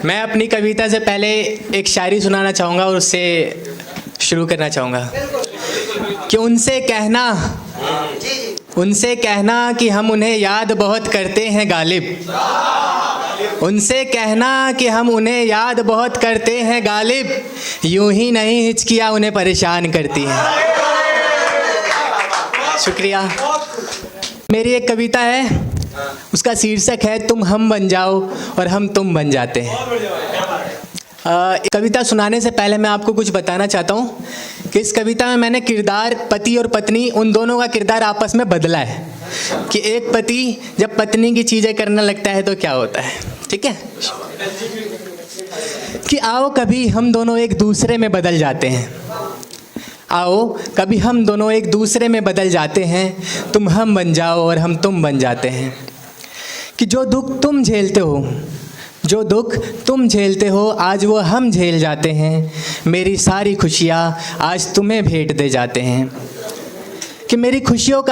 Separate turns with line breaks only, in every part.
मैं अपनी कविता से पहले एक शायरी सुनाना चाहूँगा और उससे शुरू करना चाहूँगा कि उनसे कहना कि हम उन्हें याद बहुत करते हैं गालिब। उनसे कहना कि हम उन्हें याद बहुत करते हैं गालिब, यूं ही नहीं हिचकियाँ उन्हें परेशान करती हैं। शुक्रिया। मेरी एक कविता है, उसका शीर्षक है तुम हम बन जाओ और हम तुम बन जाते हैं। कविता सुनाने से पहले मैं आपको कुछ बताना चाहता हूँ कि इस कविता में मैंने किरदार पति और पत्नी उन दोनों का किरदार आपस में बदला है कि एक पति जब पत्नी की चीज़ें करने लगता है तो क्या होता है। ठीक है कि आओ कभी हम दोनों एक दूसरे में बदल जाते हैं। आओ कभी हम दोनों एक दूसरे में बदल जाते हैं, तुम हम बन जाओ और हम तुम बन जाते हैं। कि जो दुख तुम झेलते हो आज वो हम झेल जाते हैं। मेरी सारी खुशियाँ आज तुम्हें भेंट दे जाते हैं। कि मेरी खुशियों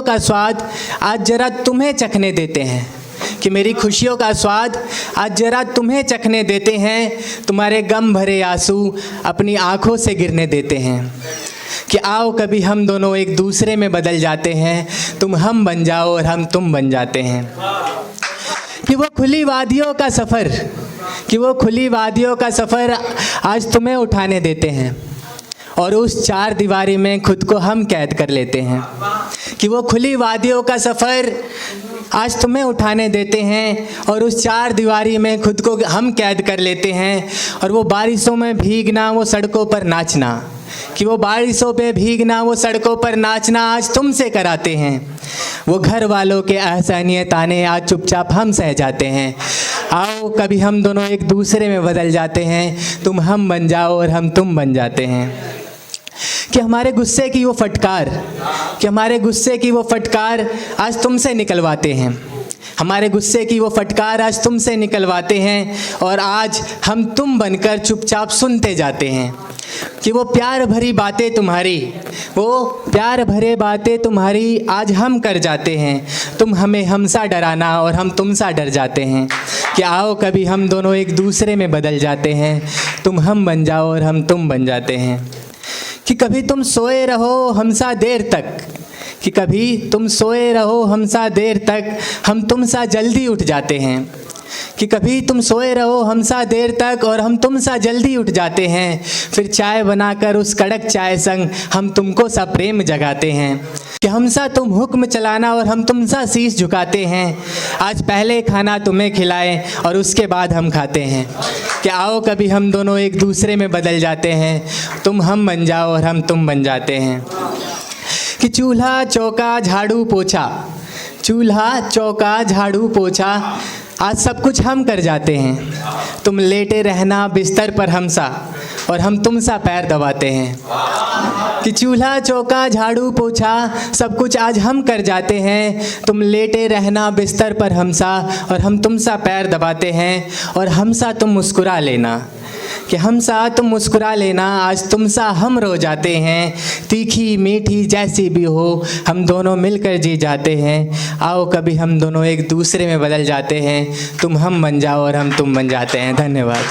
का स्वाद आज जरा तुम्हें चखने देते हैं। कि मेरी खुशियों का स्वाद आज जरा तुम्हें चखने देते हैं। तुम्हारे गम भरे आंसू अपनी आँखों से गिरने देते हैं। कि आओ कभी हम दोनों एक दूसरे में बदल जाते हैं, तुम हम बन जाओ और हम तुम बन जाते हैं। कि वो खुली वादियों का सफ़र आज तुम्हें उठाने देते हैं और उस चार दीवारी में खुद को हम कैद कर लेते हैं। कि वो खुली वादियों का सफ़र आज तुम्हें उठाने देते हैं और उस चार दीवारी में खुद को हम कैद कर लेते हैं। और वो बारिशों में भीगना, वो सड़कों पर नाचना, कि वो बारिशों पे भीगना, वो सड़कों पर नाचना आज तुमसे कराते हैं। वो घर वालों के असहनीय ताने आज चुपचाप हम सह जाते हैं। आओ कभी हम दोनों एक दूसरे में बदल जाते हैं, तुम हम बन जाओ और हम तुम बन जाते हैं। कि हमारे गुस्से की वो फटकार आज तुमसे निकलवाते हैं। हमारे गुस्से की वो फटकार आज तुमसे निकलवाते हैं और आज हम तुम बनकर चुपचाप सुनते जाते हैं। कि वो प्यार भरी बातें तुम्हारी आज हम कर जाते हैं। तुम हमें हमसा डराना और हम तुमसा डर जाते हैं। कि आओ कभी हम दोनों एक दूसरे में बदल जाते हैं, तुम हम बन जाओ और हम तुम बन जाते हैं। कि कभी तुम सोए रहो हमसा देर तक, हम तुमसा जल्दी उठ जाते हैं। कि कभी तुम सोए रहो हमसा देर तक और हम तुमसा जल्दी उठ जाते हैं। फिर चाय बनाकर उस कड़क चाय संग हम तुमको सा प्रेम जगाते हैं। कि हमसा तुम हुक्म चलाना और हम तुमसा शीश झुकाते हैं। आज पहले खाना तुम्हें खिलाएं और उसके बाद हम खाते हैं। कि आओ कभी हम दोनों एक दूसरे में बदल जाते हैं, तुम हम बन जाओ और हम तुम बन जाते हैं। कि चूल्हा चौका झाड़ू पोछा आज सब कुछ हम कर जाते हैं। तुम लेटे रहना बिस्तर पर हमसा और हम तुमसा पैर दबाते हैं। कि चूल्हा चौका झाड़ू पोछा सब कुछ आज हम कर जाते हैं। तुम लेटे रहना बिस्तर पर हमसा और हम तुमसा पैर दबाते हैं। और हमसा तुम मुस्कुरा लेना, कि हमसा तुम मुस्कुरा लेना आज तुमसा हम रो जाते हैं। तीखी मीठी जैसी भी हो हम दोनों मिलकर जी जाते हैं। आओ कभी हम दोनों एक दूसरे में बदल जाते हैं, तुम हम बन जाओ और हम तुम बन जाते हैं। धन्यवाद।